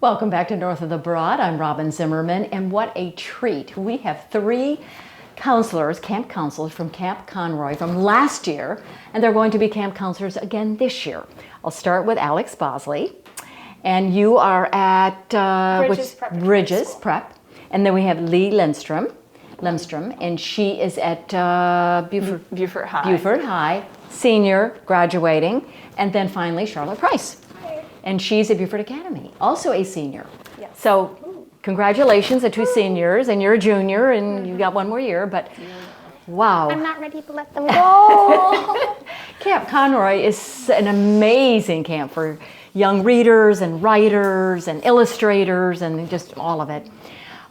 Welcome back to North of the Broad. I'm Robin Zimmerman, and what a treat. We have 3 counselors, camp counselors from Camp Conroy from last year, and they're going to be camp counselors again this year. I'll start with Alex Bosley, and you are at Bridges Prep, and then we have Lee Lemstrom, and she is at Beaufort High. Beaufort High, senior, graduating, and then finally Charlotte Price. And she's at Beaufort Academy, also a senior. Yes. So congratulations, the 2 seniors, and you're a junior, and you've got 1 more year, but wow. I'm not ready to let them go. Camp Conroy is an amazing camp for young readers and writers and illustrators and just all of it.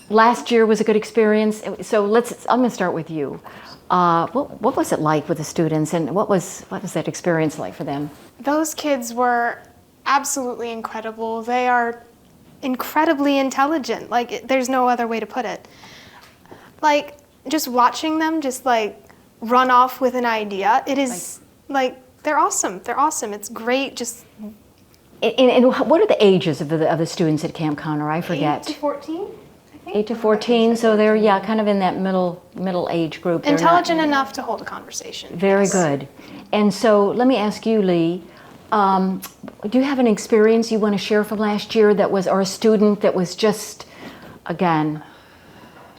Last year was a good experience, so I'm gonna start with you. What was it like with the students, and what was that experience like for them? Those kids were absolutely incredible. They are incredibly intelligent. Like, there's no other way to put it. Like, just watching them just like run off with an idea, it is like they're awesome. They're awesome. It's great. Just and what are the ages of the students at Camp Conroy? I forget. 8 to 14. 8 to 14, so they're kind of in that middle age group. They're Intelligent enough to hold a conversation. Very yes. good. And so let me ask you, Lee, do you have an experience you want to share from last year that was, or a student that was just, again,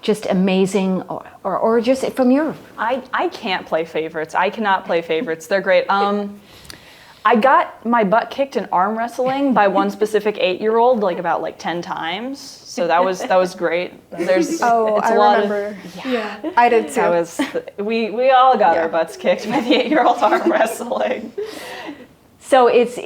just amazing, or just from your? I can't play favorites. I cannot play favorites. They're great. I got my butt kicked in arm wrestling by one specific 8-year-old about 10 times. So that was great. I remember. Yeah, I did too. We all got our butts kicked by the 8-year-old arm wrestling. So it's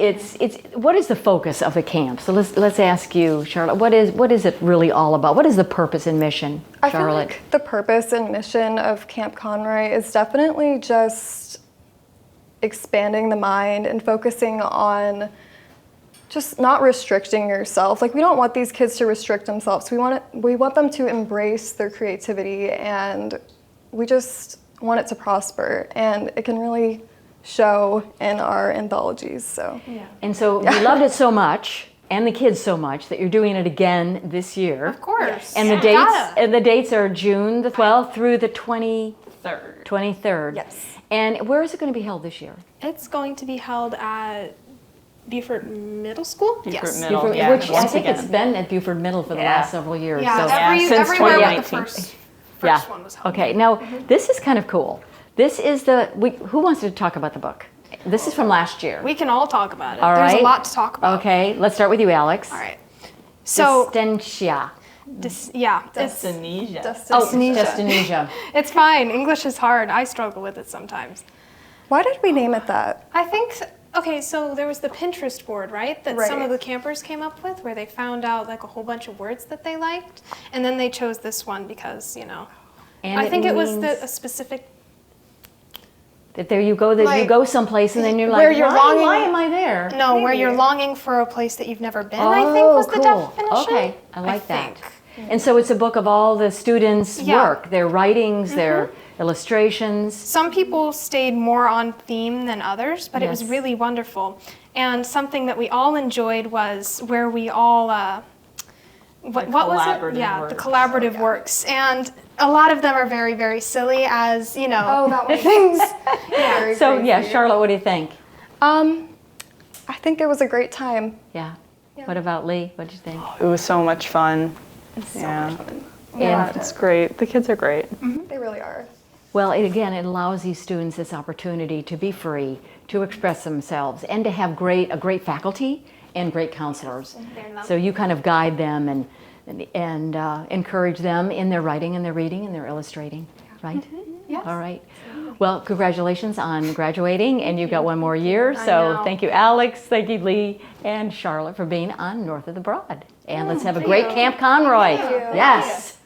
what is the focus of the camp? So let's ask you, Charlotte, what is it really all about? What is the purpose and mission, Charlotte? I feel like the purpose and mission of Camp Conroy is definitely just expanding the mind and focusing on just not restricting yourself. Like, we don't want these kids to restrict themselves. We want them to embrace their creativity, and we just want it to prosper, and it can really show in our anthologies. So Yeah. And so we loved it so much, and the kids so much, that you're doing it again this year. Of course. And the dates are June the 12th through the 23rd. yes. And where is it going to be held this year? It's going to be held at Beaufort Middle School. Beaufort Middle, Which I think it's been at Beaufort Middle for the last several years. Yeah, So. since everywhere but the 2019. first one was held. Okay, now this is kind of cool. This is who wants to talk about the book? This is from last year. We can all talk about it. All There's right. a lot to talk about. Okay, let's start with you, Alex. All right. So, Dystonia. Dystonia. Dystonia. It's fine. English is hard. I struggle with it sometimes. Why did we name it that? I think, okay, so there was the Pinterest board, right? That some Right. of the campers came up with, where they found out like a whole bunch of words that they liked. And then they chose this one because, And I think it was means a specific. that there you go, you go someplace and then you're like, where you're longing- why am I there? No, where you're longing for a place that you've never been, I think was the definition. Okay, I like that. think. And so it's a book of all the students' Yeah. work, their writings, their illustrations. Some people stayed more on theme than others, but it was Yes. really wonderful. And something that we all enjoyed was where we all, what was it? Yeah, the collaborative works. And a lot of them are very, very silly, as, that one. things. Very So crazy. yeah, Charlotte, what do you think? I think it was a great time. Yeah. What about Lee? What did you think? It was so much fun. It's so Yeah. much fun. Yeah. It's great. The kids are great. They really are. Well, it allows these students this opportunity to be free, to express themselves, and to have a great faculty and great counselors. So you kind of guide them and encourage them in their writing and their reading and their illustrating, right? Yes. All right. Well, congratulations on graduating, and you've got 1 more year. I So know. thank you, Alex, thank you, Lee, and Charlotte for being on North of the Broad. And let's have a great Camp Conroy. Thank you. Yes.